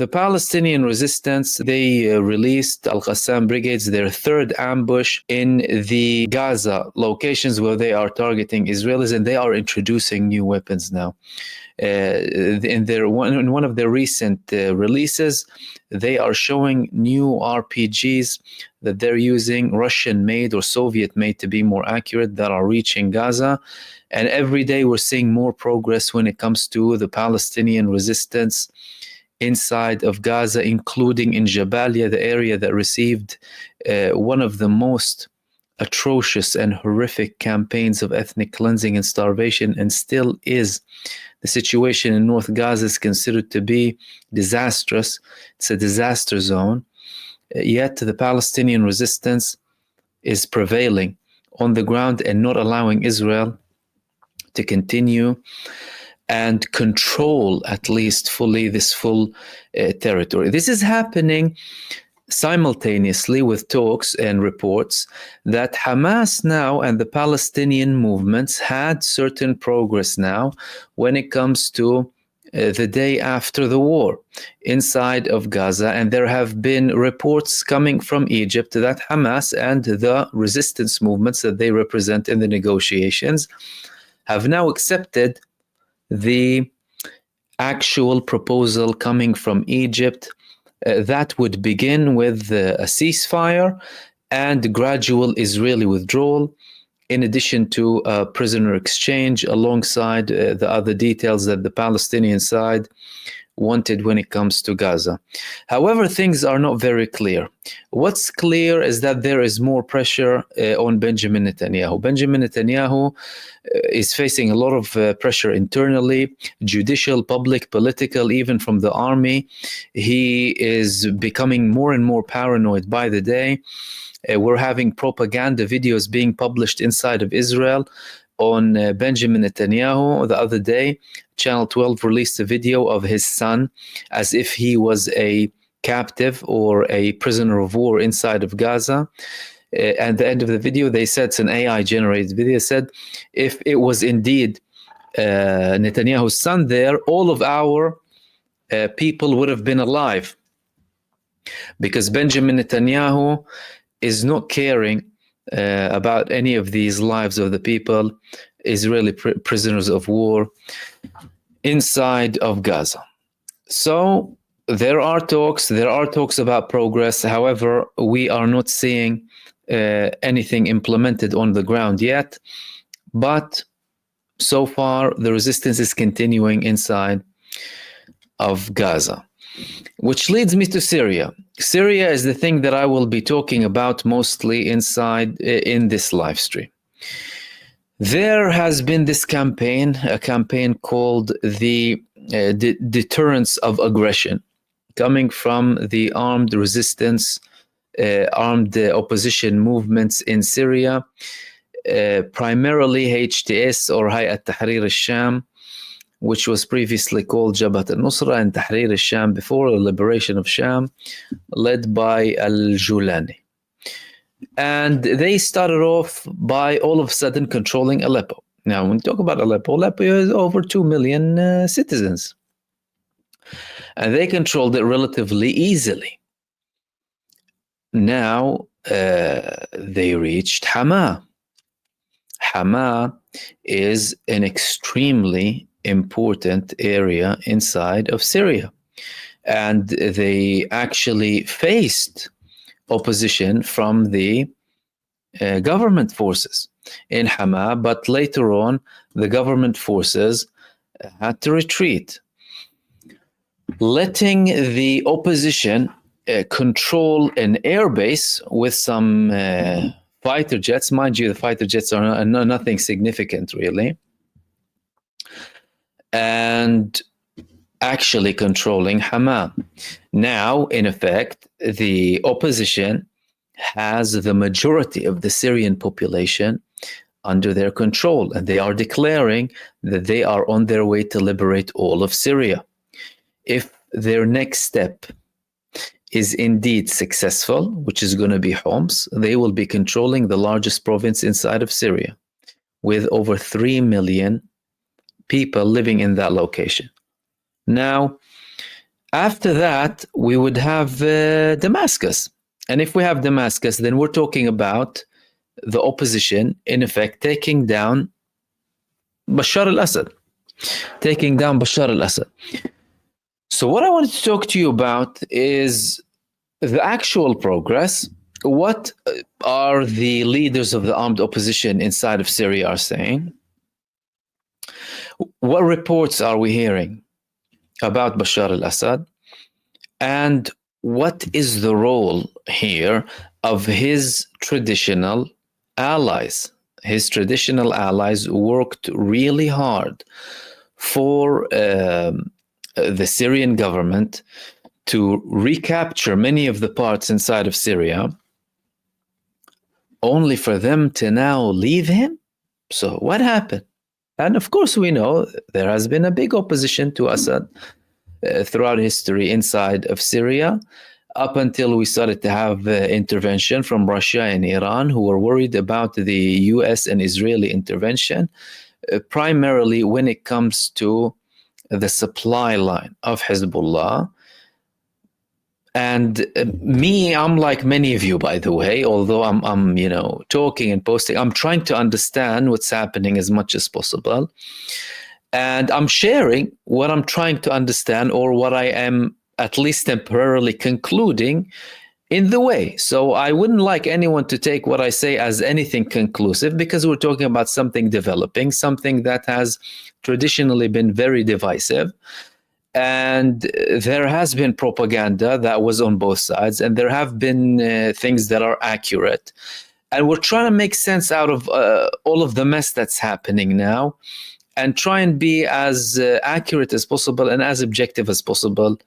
The Palestinian resistance, they released Al-Qassam brigades, their third ambush in the Gaza locations where they are targeting Israelis, and they are introducing new weapons now. In one of their recent releases, they are showing new RPGs that they're using, Russian-made or Soviet-made to be more accurate, that are reaching Gaza. And every day we're seeing more progress when it comes to the Palestinian resistance inside of Gaza, including in Jabalia, the area that received one of the most atrocious and horrific campaigns of ethnic cleansing and starvation, and still is. The situation in North Gaza is considered to be disastrous. It's a disaster zone. Yet the Palestinian resistance is prevailing on the ground and not allowing Israel to continue and control, at least fully, this full territory. This is happening simultaneously with talks and reports that Hamas now and the Palestinian movements had certain progress now when it comes to the day after the war inside of Gaza. And there have been reports coming from Egypt that Hamas and the resistance movements that they represent in the negotiations have now accepted the actual proposal coming from Egypt that would begin with a ceasefire and gradual Israeli withdrawal, in addition to a prisoner exchange, alongside the other details that the Palestinian side wanted when it comes to Gaza. However, things are not very clear. What's clear is that there is more pressure on Benjamin Netanyahu. Benjamin Netanyahu is facing a lot of pressure internally, judicial, public, political, even from the army. He is becoming more and more paranoid by the day. We're having propaganda videos being published inside of Israel on Benjamin Netanyahu. The other day, Channel 12 released a video of his son as if he was a captive or a prisoner of war inside of Gaza. At the end of the video, they said, it's an AI-generated video, said, if it was indeed Netanyahu's son there, all of our people would have been alive. Because Benjamin Netanyahu is not caring about any of these lives of the people, Israeli prisoners of war inside of Gaza. So there are talks about progress. However, we are not seeing anything implemented on the ground yet. But so far, the resistance is continuing inside of Gaza. Which leads me to Syria. Syria is the thing that I will be talking about mostly inside in this live stream. There has been this campaign, a campaign called the Deterrence of Aggression, coming from the armed resistance, armed opposition movements in Syria, primarily HTS or Hayat Tahrir al-Sham, which was previously called Jabhat al-Nusra, and Tahrir al-Sham before the liberation of Sham, led by al-Julani. And they started off by all of a sudden controlling Aleppo. Now, when we talk about Aleppo, Aleppo is over 2 million citizens. And they controlled it relatively easily. Now, they reached Hama. Hama is an extremely important area inside of Syria. And they actually faced opposition from the government forces in Hama, but later on, the government forces had to retreat, letting the opposition control an airbase with some fighter jets. Mind you, the fighter jets are nothing significant, really. And actually controlling Hama. Now, in effect, the opposition has the majority of the Syrian population under their control, and they are declaring that they are on their way to liberate all of Syria. If their next step is indeed successful, which is going to be Homs, they will be controlling the largest province inside of Syria, with over 3 million people living in that location. Now, After that, we would have Damascus. And if we have Damascus, then we're talking about the opposition, in effect, taking down Bashar al-Assad. Taking down Bashar al-Assad. So what I wanted to talk to you about is the actual progress. What are the leaders of the armed opposition inside of Syria are saying? What reports are we hearing about Bashar al-Assad? And what is the role here of his traditional allies? His traditional allies worked really hard for the Syrian government to recapture many of the parts inside of Syria, only for them to now leave him. So what happened? And of course, we know there has been a big opposition to Assad throughout history inside of Syria, up until we started to have intervention from Russia and Iran, who were worried about the US and Israeli intervention, primarily when it comes to the supply line of Hezbollah. And me, I'm like many of you, by the way, although I'm talking and posting, I'm trying to understand what's happening as much as possible. And I'm sharing what I'm trying to understand, or what I am at least temporarily concluding in the way. So I wouldn't like anyone to take what I say as anything conclusive, because we're talking about something developing, something that has traditionally been very divisive. And there has been propaganda that was on both sides, and there have been things that are accurate. And we're trying to make sense out of all of the mess that's happening now, and try and be as accurate as possible and as objective as possible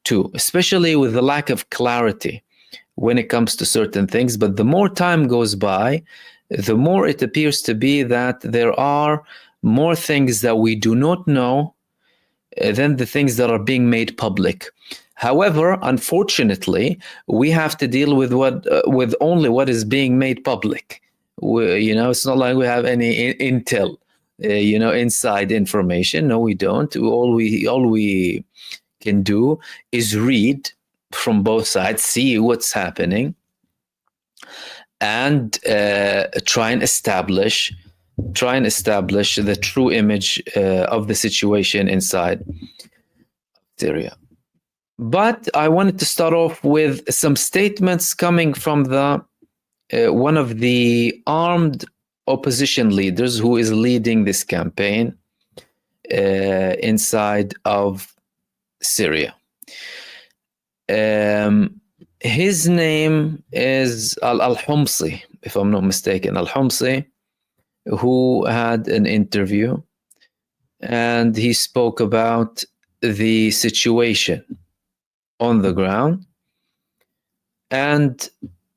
too, especially with the lack of clarity when it comes to certain things. But the more time goes by, the more it appears to be that there are more things that we do not know than the things that are being made public. However, unfortunately, we have to deal with with only what is being made public. It's not like we have any intel, inside information. No, we don't. All we can do is read from both sides, see what's happening, and try and establish the true image of the situation inside Syria. But I wanted to start off with some statements coming from the one of the armed opposition leaders who is leading this campaign inside of Syria. His name is Al-Humsi, if I'm not mistaken. Al-Humsi, who had an interview, and he spoke about the situation on the ground and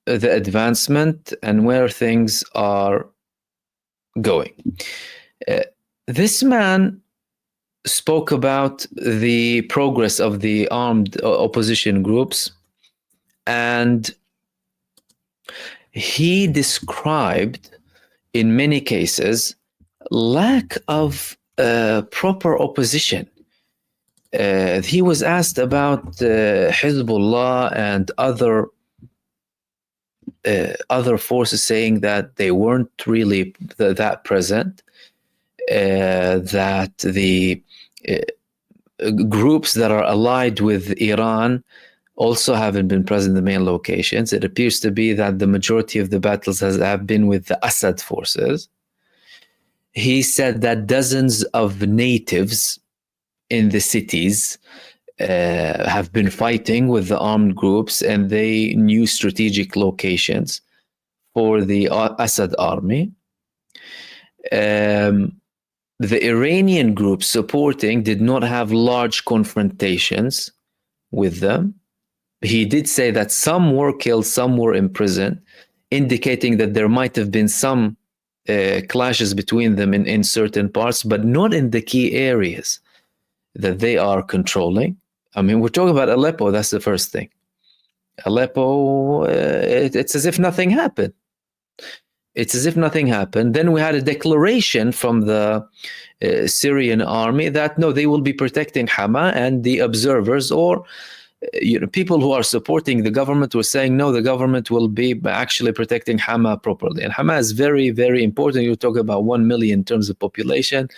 the advancement and where things are going. This man spoke about the progress of the armed opposition groups, and he described, in many cases, lack of proper opposition. He was asked about Hezbollah and other forces, saying that they weren't really that present, that the groups that are allied with Iran also haven't been present in the main locations. It appears to be that the majority of the battles have been with the Assad forces. He said that dozens of natives in the cities have been fighting with the armed groups, and they knew strategic locations for the Assad army. The Iranian groups supporting did not have large confrontations with them. He did say that some were killed, some were imprisoned, indicating that there might have been some clashes between them in certain parts, but not in the key areas that they are controlling. I mean, we're talking about Aleppo, that's the first thing. Aleppo, it's as if nothing happened. It's as if nothing happened. Then we had a declaration from the Syrian army that no, they will be protecting Hama, and the observers or people who are supporting the government were saying no, the government will be actually protecting Hama properly. And Hama is very, very important. You're talking about 1 million in terms of population.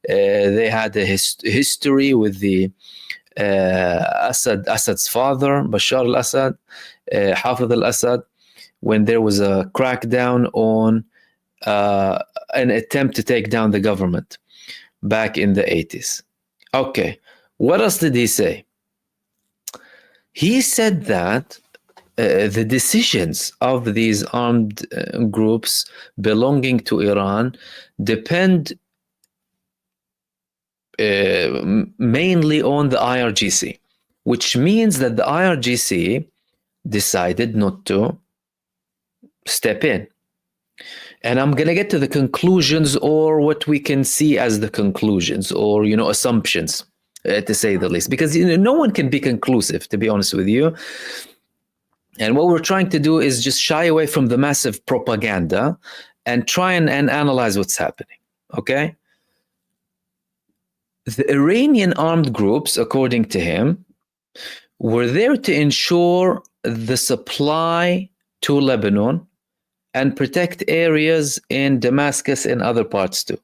They had a history with the Assad's father, Bashar al-Assad, Hafez al-Assad, when there was a crackdown on an attempt to take down the government back in the 80s. Okay, what else did he say? He said that the decisions of these armed groups belonging to Iran depend mainly on the IRGC, which means that the IRGC decided not to step in. And I'm going to get to the conclusions, or what we can see as the conclusions, or assumptions, to say the least, because no one can be conclusive, to be honest with you. And what we're trying to do is just shy away from the massive propaganda and try and analyze what's happening. Okay? The Iranian armed groups, according to him, were there to ensure the supply to Lebanon and protect areas in Damascus and other parts too.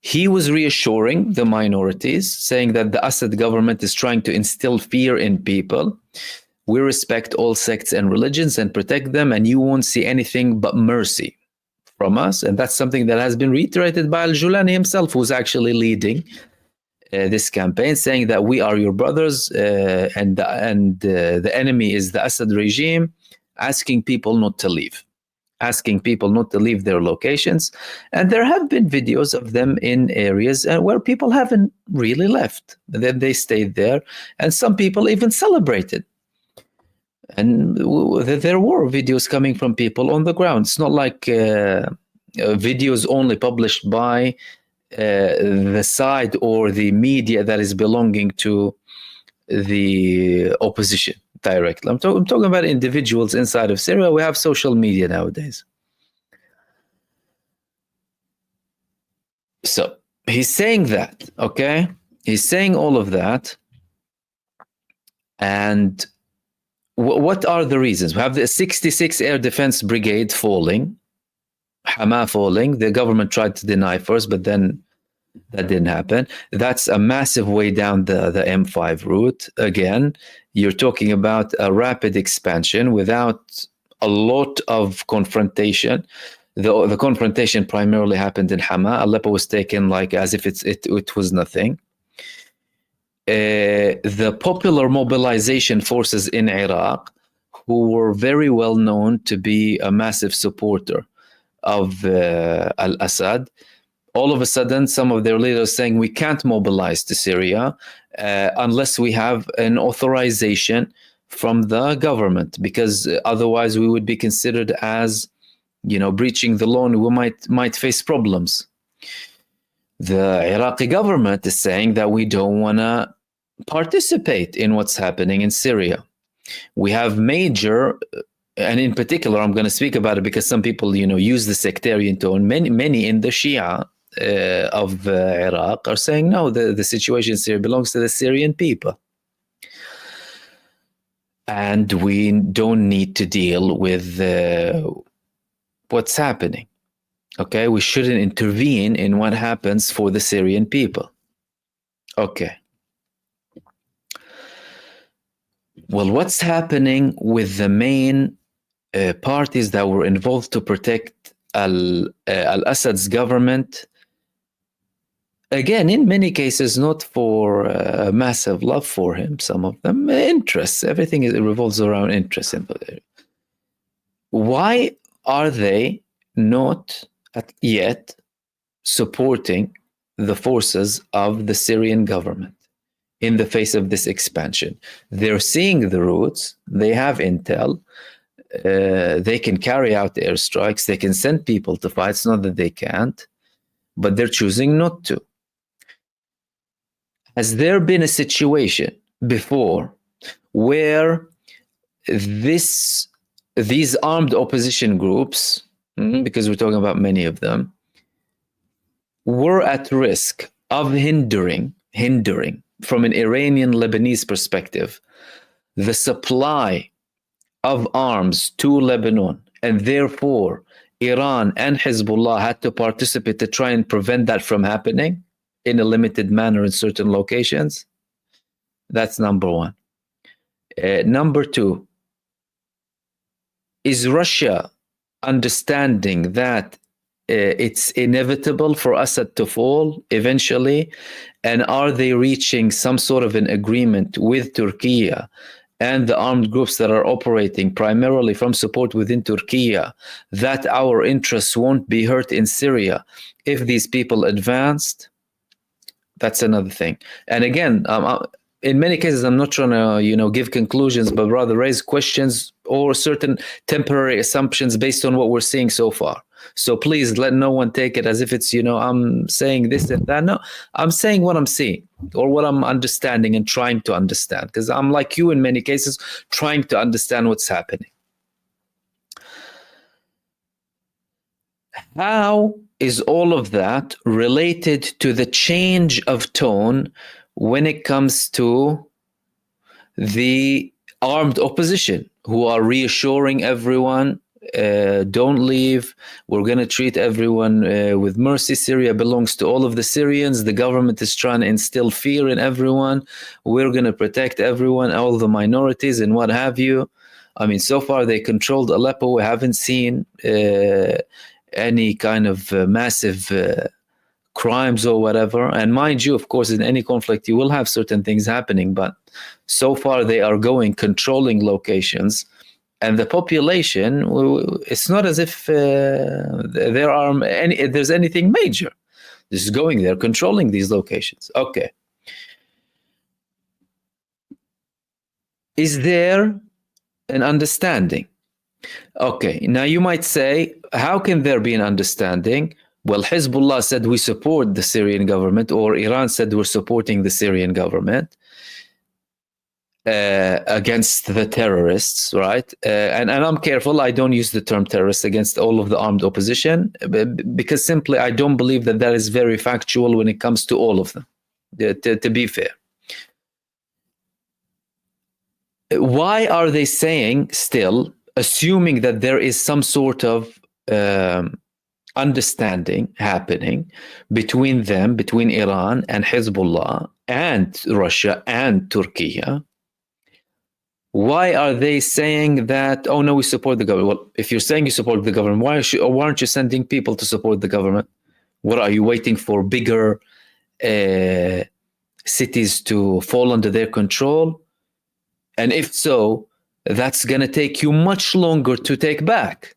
He was reassuring the minorities, saying that the Assad government is trying to instill fear in people. We respect all sects and religions and protect them, and you won't see anything but mercy from us. And that's something that has been reiterated by al-Julani himself, who's actually leading this campaign, saying that we are your brothers, and the enemy is the Assad regime, asking people not to leave. Asking people not to leave their locations. And there have been videos of them in areas where people haven't really left. Then they stayed there, and some people even celebrated. And there were videos coming from people on the ground. It's not like videos only published by the side or the media that is belonging to the opposition directly. I'm talking about individuals inside of Syria. We have social media nowadays. So he's saying that, okay? He's saying all of that. And what are the reasons? We have the 66 Air Defense Brigade falling, Hama falling. The government tried to deny first, but then that didn't happen. That's a massive way down the M5 route. Again, you're talking about a rapid expansion without a lot of confrontation. The confrontation primarily happened in Hama. Aleppo was taken like as if it was nothing. The popular mobilization forces in Iraq, who were very well known to be a massive supporter of al-Assad, all of a sudden, some of their leaders saying we can't mobilize to Syria unless we have an authorization from the government, because otherwise we would be considered as, breaching the law, and we might face problems. The Iraqi government is saying that we don't want to participate in what's happening in Syria. We have major, and in particular, I'm going to speak about it because some people, use the sectarian tone. Many in the Shia of Iraq are saying, no, the situation in Syria belongs to the Syrian people. And we don't need to deal with what's happening. Okay, we shouldn't intervene in what happens for the Syrian people. Okay. Well, what's happening with the main parties that were involved to protect al-Assad's government? Again, in many cases, not for massive love for him, some of them, interests. Everything revolves around interests. Why are they not yet supporting the forces of the Syrian government in the face of this expansion? They're seeing the routes, they have intel, they can carry out airstrikes, they can send people to fight. It's not that they can't, but they're choosing not to. Has there been a situation before where these armed opposition groups because we're talking about many of them, were at risk of hindering from an Iranian Lebanese perspective the supply of arms to Lebanon, and therefore Iran and Hezbollah had to participate to try and prevent that from happening in a limited manner in certain locations. That's number one. Number two, is Russia understanding that it's inevitable for Assad to fall eventually? And are they reaching some sort of an agreement with Turkey and the armed groups that are operating primarily from support within Turkey that our interests won't be hurt in Syria if these people advanced? That's another thing. And again, in many cases, I'm not trying to, give conclusions, but rather raise questions or certain temporary assumptions based on what we're seeing so far. So please let no one take it as if it's, I'm saying this and that. No, I'm saying what I'm seeing or what I'm understanding and trying to understand, because I'm like you in many cases, trying to understand what's happening. How is all of that related to the change of tone when it comes to the armed opposition who are reassuring everyone, don't leave, we're going to treat everyone with mercy, Syria belongs to all of the Syrians, the government is trying to instill fear in everyone, we're going to protect everyone, all the minorities and what have you. I mean, so far they controlled Aleppo. We haven't seen any kind of massive crimes or whatever. And mind you, of course, in any conflict, you will have certain things happening. But so far, they are controlling locations. And the population, it's not as if there's anything major. This is going there, controlling these locations. Okay. Is there an understanding? Okay, now you might say, how can there be an understanding? Well, Hezbollah said we support the Syrian government, or Iran said we're supporting the Syrian government against the terrorists, right? And I'm careful, I don't use the term terrorists against all of the armed opposition, because simply I don't believe that is very factual when it comes to all of them, to be fair. Why are they saying still, assuming that there is some sort of understanding happening between them, between Iran and Hezbollah and Russia and Turkey? Why are they saying that, oh no, we support the government? Well, if you're saying you support the government, why aren't you sending people to support the government? What are you waiting for? Bigger cities to fall under their control? And if so, that's going to take you much longer to take back.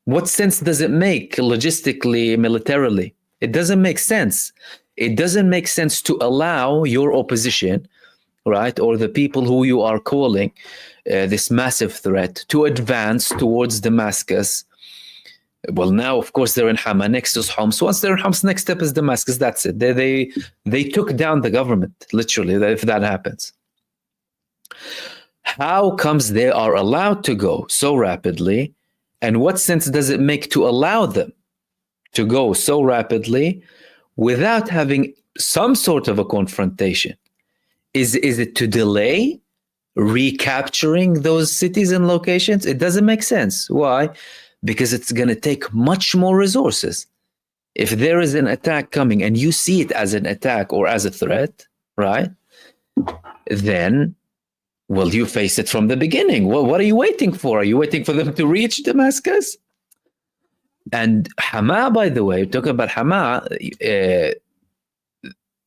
What sense does it make logistically, militarily? It doesn't make sense. It doesn't make sense to allow your opposition, right, or the people who you are calling this massive threat to advance towards Damascus. Well, now, of course, they're in Hama, next is Homs. Once they're in Homs, next step is Damascus. That's it. They took down the government, literally, if that happens. How comes they are allowed to go so rapidly? And what sense does it make to allow them to go so rapidly without having some sort of a confrontation? Is it to delay recapturing those cities and locations? It doesn't make sense. Why? Because it's going to take much more resources. If there is an attack coming and you see it as an attack or as a threat, right? Then, well, you face it from the beginning. Well, what are you waiting for? Are you waiting for them to reach Damascus? And Hama, by the way, talking about Hama,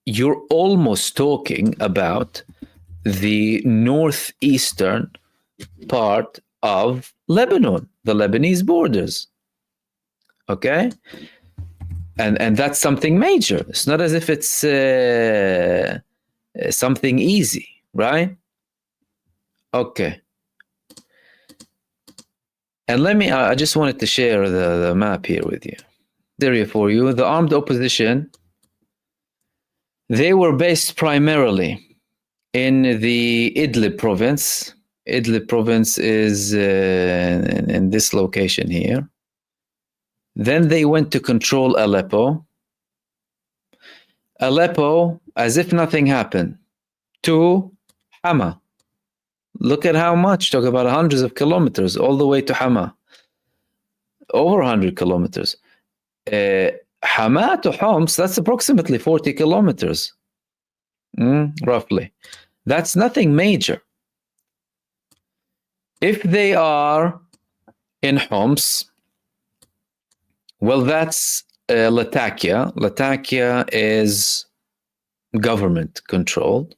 you're almost talking about the northeastern part of Lebanon, the Lebanese borders. Okay? And that's something major. It's not as if it's something easy, right? Okay. And I just wanted to share the map here with you. Syria for you. The armed opposition, they were based primarily in the Idlib province. Idlib province is in this location here. Then they went to control Aleppo. Aleppo, as if nothing happened, to Hama. Look at how much, talk about hundreds of kilometers all the way to Hama. Over 100 kilometers. Hama to Homs, that's approximately 40 kilometers, roughly. That's nothing major. If they are in Homs, well, that's Latakia. Latakia is government controlled.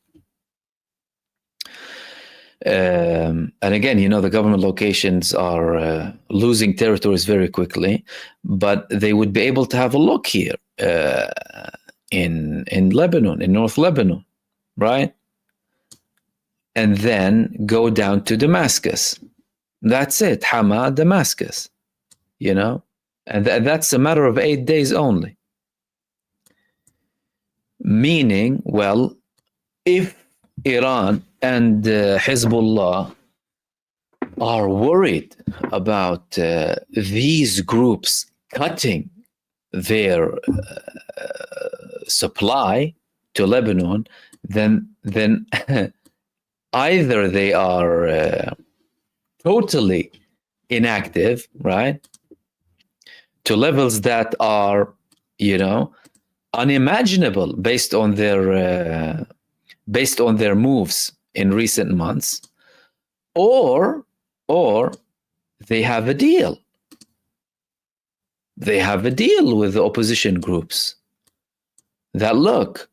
And again, the government locations are losing territories very quickly, but they would be able to have a look here in Lebanon, in North Lebanon, right? And then go down to Damascus. That's it, Hama, Damascus, and that's a matter of 8 days only. Meaning, well, if Iran and Hezbollah are worried about these groups cutting their supply to Lebanon, then either they are totally inactive, right, to levels that are, unimaginable based on their moves in recent months, or they have a deal. They have a deal with the opposition groups that, look,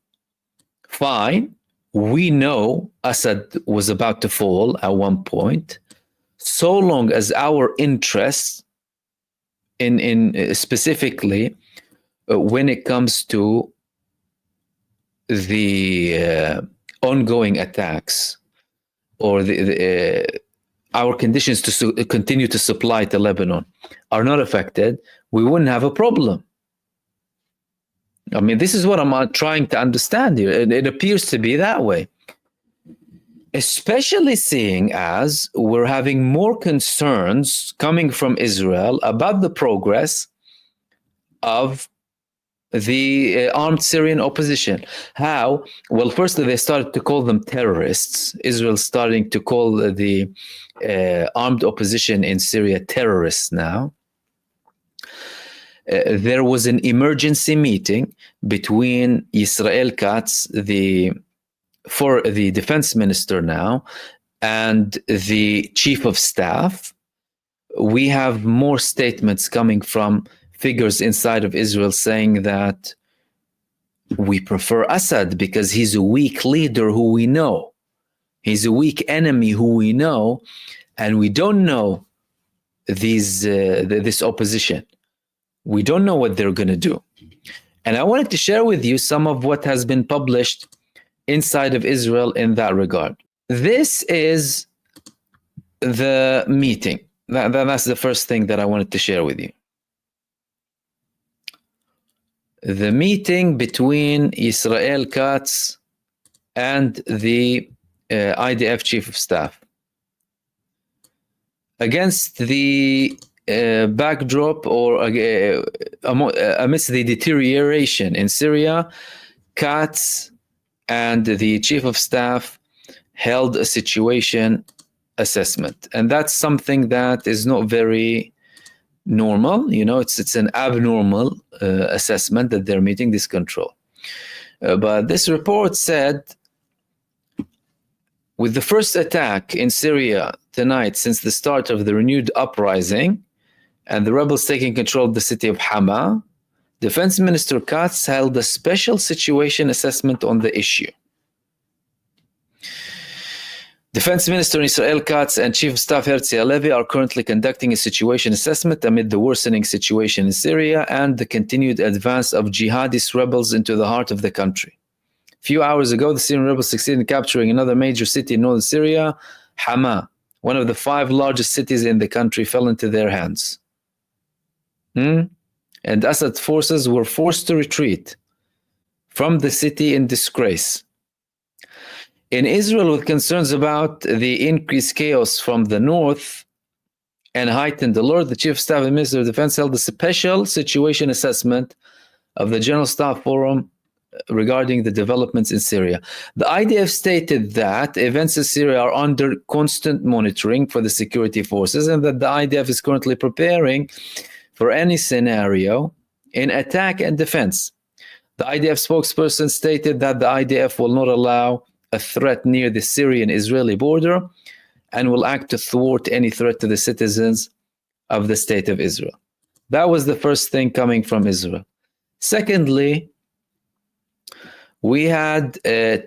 fine, we know Assad was about to fall at one point, so long as our interests in specifically when it comes to the ongoing attacks or our conditions to continue to supply to Lebanon are not affected, we wouldn't have a problem. I mean, this is what I'm trying to understand here. It appears to be that way, especially seeing as we're having more concerns coming from Israel about the progress of the armed Syrian opposition. How? Well, firstly, they started to call them terrorists. Israel starting to call the armed opposition in Syria terrorists now. There was an emergency meeting between Israel Katz, the defense minister now, and the chief of staff. We have more statements coming from figures inside of Israel saying that we prefer Assad because he's a weak leader who we know. He's a weak enemy who we know, and we don't know this opposition. We don't know what they're going to do. And I wanted to share with you some of what has been published inside of Israel in that regard. This is the meeting. That's the first thing that I wanted to share with you. The meeting between Israel Katz and the IDF chief of staff. Against the backdrop or amidst the deterioration in Syria, Katz and the chief of staff held a situation assessment. And that's something that is not very normal. It's an abnormal assessment that they're meeting this control. But this report said, with the first attack in Syria tonight since the start of the renewed uprising and the rebels taking control of the city of Hama, Defense Minister Katz held a special situation assessment on the issue. Defense Minister Israel Katz and Chief of Staff Herzi Halevi are currently conducting a situation assessment amid the worsening situation in Syria and the continued advance of jihadist rebels into the heart of the country. A few hours ago, the Syrian rebels succeeded in capturing another major city in northern Syria, Hama. One of the 5 largest cities in the country fell into their hands. And Assad forces were forced to retreat from the city in disgrace. In Israel, with concerns about the increased chaos from the north, and heightened alert, the Chief of Staff and Minister of Defense held a special situation assessment of the General Staff Forum regarding the developments in Syria. The IDF stated that events in Syria are under constant monitoring for the security forces and that the IDF is currently preparing for any scenario in attack and defense. The IDF spokesperson stated that the IDF will not allow a threat near the Syrian-Israeli border and will act to thwart any threat to the citizens of the State of Israel. That was the first thing coming from Israel. Secondly, we had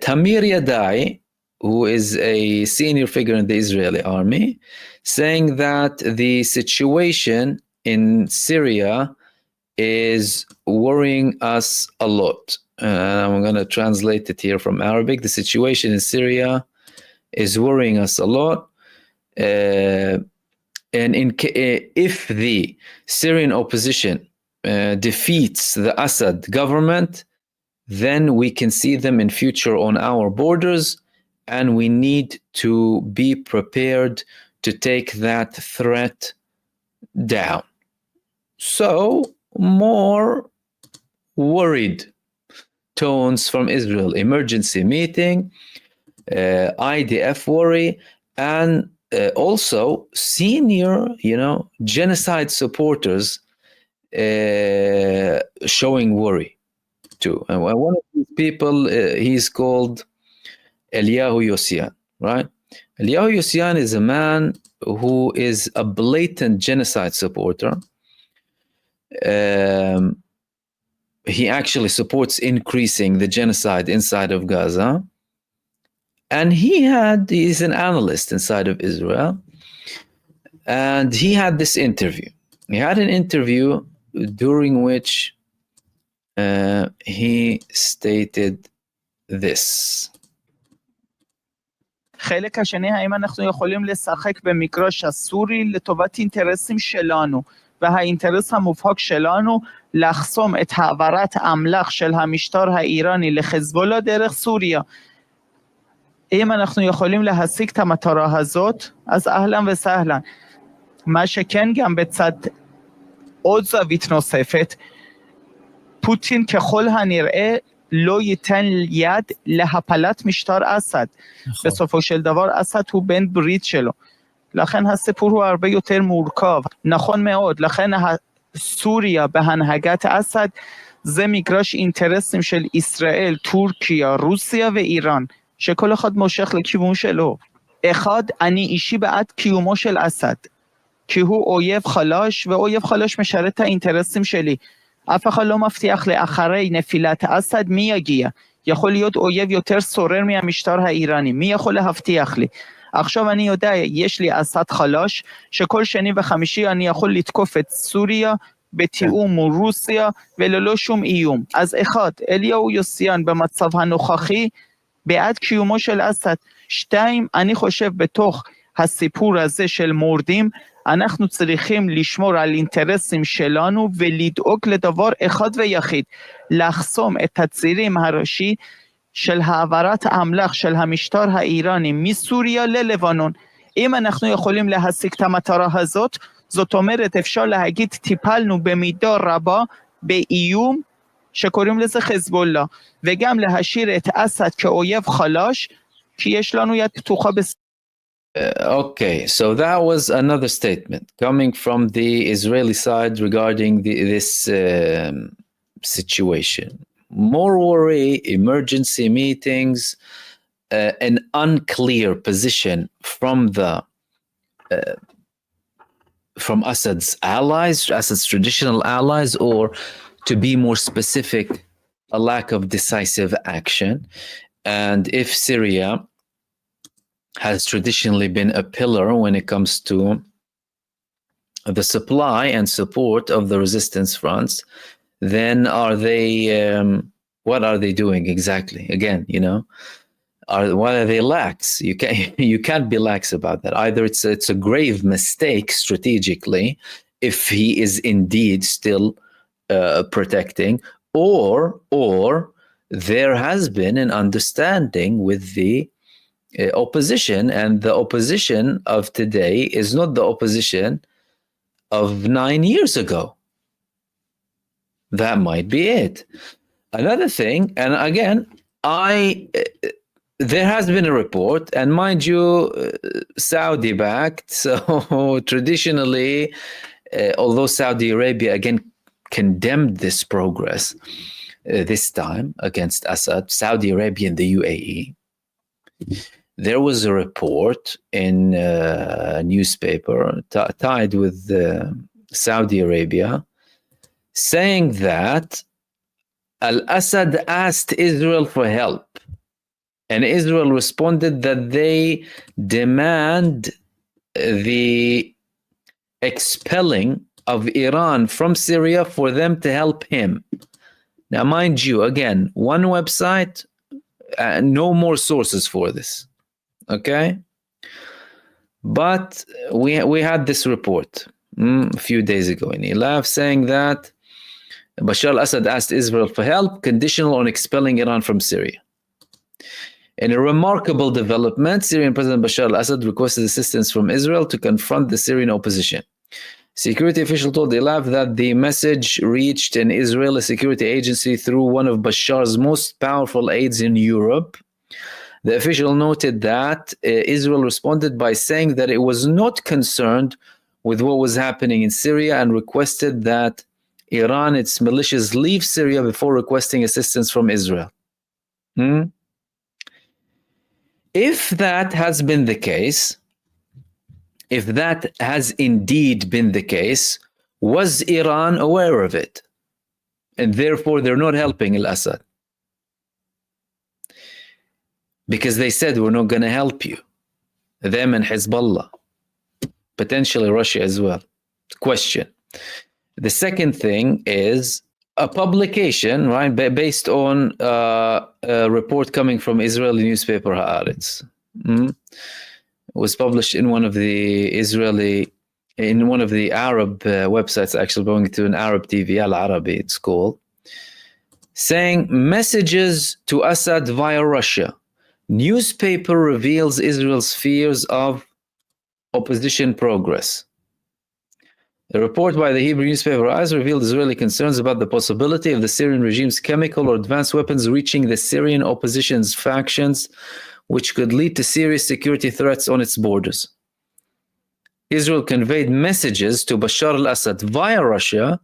Tamir Yadai, who is a senior figure in the Israeli army, saying that the situation in Syria is worrying us a lot. I'm going to translate it here from Arabic. The situation in Syria is worrying us a lot. And if the Syrian opposition defeats the Assad government, then we can see them in future on our borders, and we need to be prepared to take that threat down. So, more worried tones from Israel. Emergency meeting, IDF worry, and also senior, genocide supporters showing worry too. And one of these people, he's called Eliyahu Yossian, right? Eliyahu Yossian is a man who is a blatant genocide supporter. He actually supports increasing the genocide inside of Gaza. And he's an analyst inside of Israel. And he had this interview. He had an interview during which he stated this. חלק השני, האם אנחנו יכולים לשחק במגרש הסורי לטובת אינטרסים שלנו, והאינטרס המובהק שלנו לחסום את העברת האמל"ח של המשטר האיראני לחזבאללה דרך סוריה. אם אנחנו יכולים להשיג את המטרה הזאת, אז אהלן וסהלן. מה שכן גם בצד עוד זווית נוספת, פוטין ככל הנראה לא ייתן יד להפלת משטר אסד. בסופו של דבר אסד הוא בן ברית שלו. לכן הסיפור הוא הרבה יותר מורכב. נכון מאוד, לכן סוריה בהנהגת אסד זה מגרש אינטרסים של ישראל, טורקיה, רוסיה ואיראן, שכל אחד מושך לכיוון שלו. אחד, אני אישי בעד קיומו של אסד, כי הוא אויב חלש, ואויב חלש משרת את האינטרסים שלי. אף אחד לא מבטיח לאחרי נפילת אסד מי יגיע. יכול להיות אויב יותר סורר מהמשטר האיראני. מי יכול להבטיח לי? עכשיו אני יודע, יש לי אסד חלש, שכל שני וחמישי אני יכול לתקוף את סוריה, בתיאום מול רוסיה, וללא שום איום. אז אחד, אליהו יוסיאן במצב הנוכחי, בעד קיומו של אסד. שתיים, אני חושב בתוך הסיפור הזה של מורדים, אנחנו צריכים לשמור על אינטרסים שלנו ולדאוג לדבר אחד ויחיד, לחסום את הצירים הראשי של העברת האמל"ח של המשטר האיראני מסוריה ללבנון. אם אנחנו יכולים להשיג את המטרה הזאת, זאת אומרת אפשר להגיד טיפלנו במידה רבה באיום שקוראים לזה חזבאללה, וגם להשאיר את אסד כאויב חלש, כי יש לנו יד פתוחה Okay, so that was another statement coming from the Israeli side regarding this situation. More worry, emergency meetings, an unclear position from Assad's allies, Assad's traditional allies, or to be more specific, a lack of decisive action. And if Syria has traditionally been a pillar when it comes to the supply and support of the resistance fronts, then what are they doing exactly? Again, why are they lax? You can't be lax about that. Either it's a grave mistake strategically, if he is indeed still protecting, or there has been an understanding with the opposition, and the opposition of today is not the opposition of 9 years ago. That might be it. Another thing, and again, there has been a report, and mind you, Saudi backed, so traditionally, although Saudi Arabia again condemned this progress this time against Assad, Saudi Arabia and the UAE, there was a report in a newspaper tied with Saudi Arabia saying that Al-Assad asked Israel for help, and Israel responded that they demand the expelling of Iran from Syria for them to help him. Now, mind you, again, one website, no more sources for this, okay? But we had this report a few days ago in Elaf saying that Bashar al-Assad asked Israel for help, conditional on expelling Iran from Syria. In a remarkable development, Syrian President Bashar al-Assad requested assistance from Israel to confront the Syrian opposition. Security official told Elaf that the message reached an Israeli security agency through one of Bashar's most powerful aides in Europe. The official noted that Israel responded by saying that it was not concerned with what was happening in Syria and requested that Iran, its militias, leave Syria before requesting assistance from Israel. If that has been the case, if that has indeed been the case, was Iran aware of it? And therefore they're not helping al-Assad. Because they said, we're not going to help you. Them and Hezbollah. Potentially Russia as well. Question. The second thing is a publication, right, based on a report coming from Israeli newspaper Haaretz. It was published in one of the Arab websites, actually belonging to an Arab TV, Al-Arabi it's called, saying messages to Assad via Russia. Newspaper reveals Israel's fears of opposition progress. A report by the Hebrew newspaper Eyes revealed Israeli concerns about the possibility of the Syrian regime's chemical or advanced weapons reaching the Syrian opposition's factions, which could lead to serious security threats on its borders. Israel conveyed messages to Bashar al-Assad via Russia,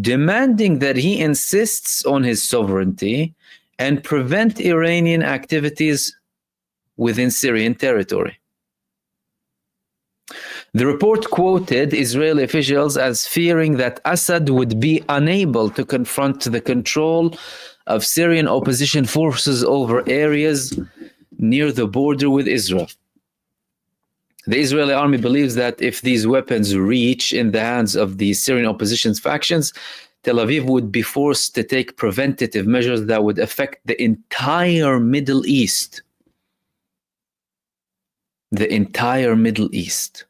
demanding that he insists on his sovereignty and prevent Iranian activities within Syrian territory. The report quoted Israeli officials as fearing that Assad would be unable to confront the control of Syrian opposition forces over areas near the border with Israel. The Israeli army believes that if these weapons reach in the hands of the Syrian opposition's factions, Tel Aviv would be forced to take preventative measures that would affect the entire Middle East. The entire Middle East.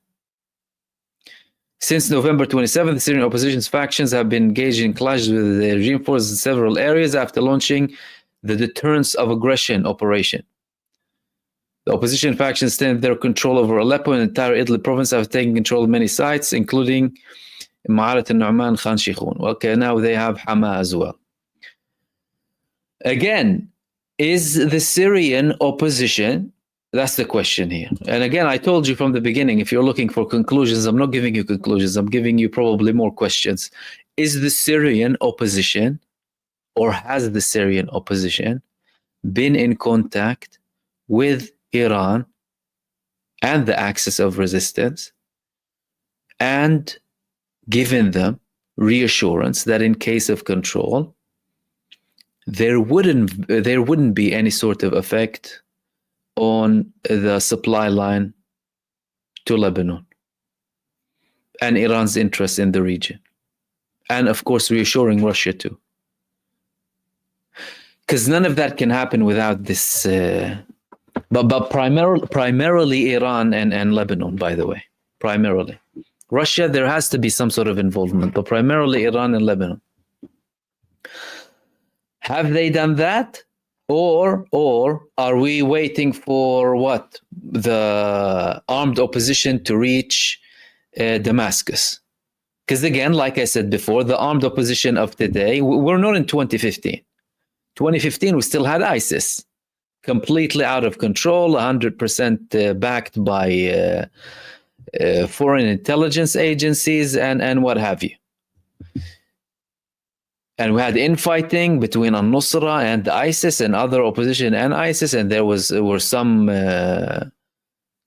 Since November 27th, the Syrian opposition's factions have been engaged in clashes with the regime forces in several areas after launching the Deterrence of Aggression operation. The opposition factions stand their control over Aleppo and the entire Idlib province after taking control of many sites, including Ma'arat al-Nu'man, Khan Sheikhun. Okay, now they have Hama as well. Again, is the Syrian opposition, that's the question here. And again, I told you from the beginning, if you're looking for conclusions, I'm not giving you conclusions, I'm giving you probably more questions. Is the Syrian opposition, or has the Syrian opposition been in contact with Iran and the axis of resistance and given them reassurance that in case of control, there wouldn't be any sort of effect on the supply line to Lebanon and Iran's interest in the region, and of course reassuring Russia too, because none of that can happen without this but primarily Iran and Lebanon, by the way. Primarily Russia, there has to be some sort of involvement, but primarily Iran and Lebanon. Have they done that? Or are we waiting for what? The armed opposition to reach Damascus? Because again, like I said before, the armed opposition of today, we're not in 2015. 2015, we still had ISIS, completely out of control, 100% backed by foreign intelligence agencies and what have you. And we had infighting between al-Nusra and ISIS and other opposition and ISIS, and were some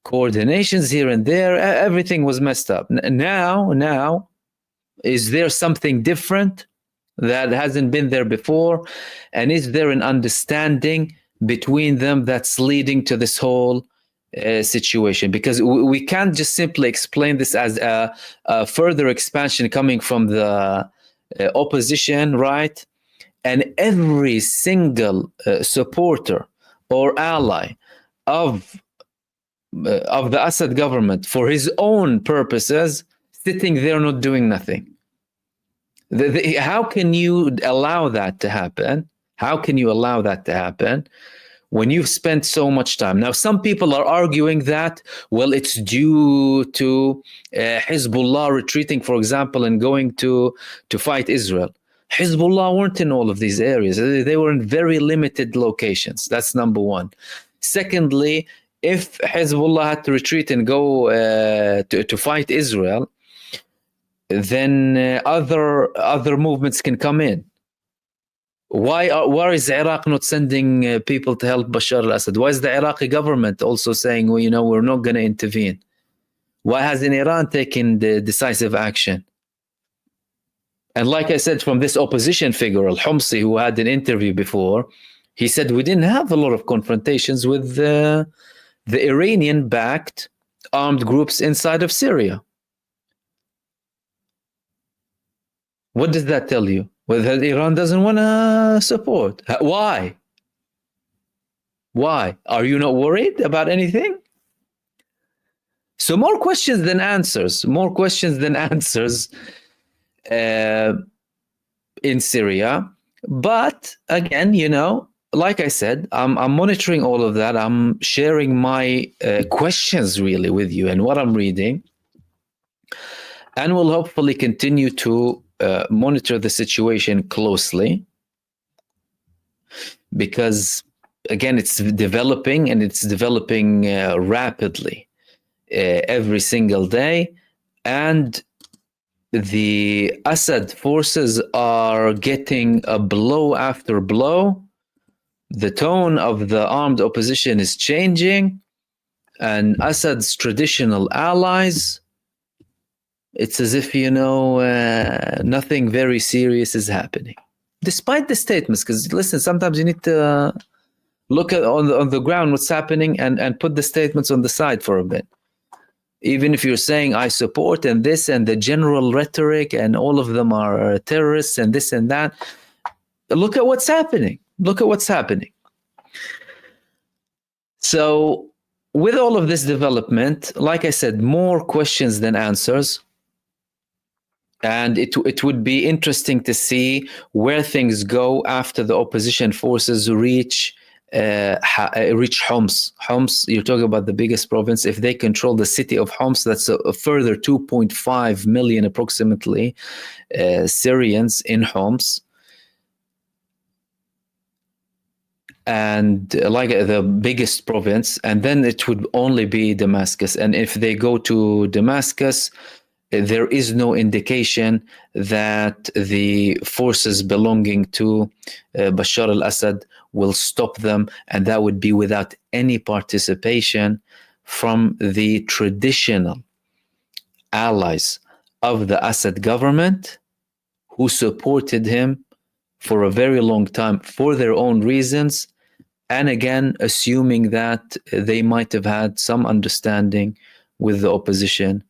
coordinations here and there. Everything was messed up. Now, is there something different that hasn't been there before? And is there an understanding between them that's leading to this whole situation? Because we can't just simply explain this as a further expansion coming from the opposition, right? And every single supporter or ally of the Assad government for his own purposes sitting there not doing nothing. How can you allow that to happen? How can you allow that to happen when you've spent so much time? Now, some people are arguing that, well, it's due to Hezbollah retreating, for example, and going to fight Israel. Hezbollah weren't in all of these areas. They were in very limited locations. That's number one. Secondly, if Hezbollah had to retreat and go to fight Israel, then other movements can come in. Why is Iraq not sending people to help Bashar al-Assad? Why is the Iraqi government also saying, well, we're not going to intervene? Why hasn't Iran taken the decisive action? And like I said, from this opposition figure, Al-Humsi, who had an interview before, he said we didn't have a lot of confrontations with the Iranian-backed armed groups inside of Syria. What does that tell you? Well, that Iran doesn't want to support. Why? Why? Are you not worried about anything? So more questions than answers. More questions than answers in Syria. But again, like I said, I'm monitoring all of that. I'm sharing my questions really with you and what I'm reading. And we'll hopefully continue to monitor the situation closely, because again, it's developing, and it's developing rapidly every single day, and the Assad forces are getting a blow after blow. The tone of the armed opposition is changing, and Assad's traditional allies, it's as if, nothing very serious is happening. Despite the statements, because listen, sometimes you need to look at on the ground what's happening and put the statements on the side for a bit. Even if you're saying I support and this and the general rhetoric and all of them are terrorists and this and that, look at what's happening. Look at what's happening. So with all of this development, like I said, more questions than answers. And it would be interesting to see where things go after the opposition forces reach Homs. Homs, you're talking about the biggest province. If they control the city of Homs, that's a further 2.5 million approximately Syrians in Homs. And like the biggest province, and then it would only be Damascus. And if they go to Damascus, there is no indication that the forces belonging to Bashar al-Assad will stop them, and that would be without any participation from the traditional allies of the Assad government, who supported him for a very long time for their own reasons, and again, assuming that they might have had some understanding with the opposition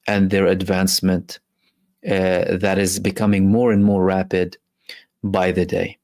and their advancement that is becoming more and more rapid by the day.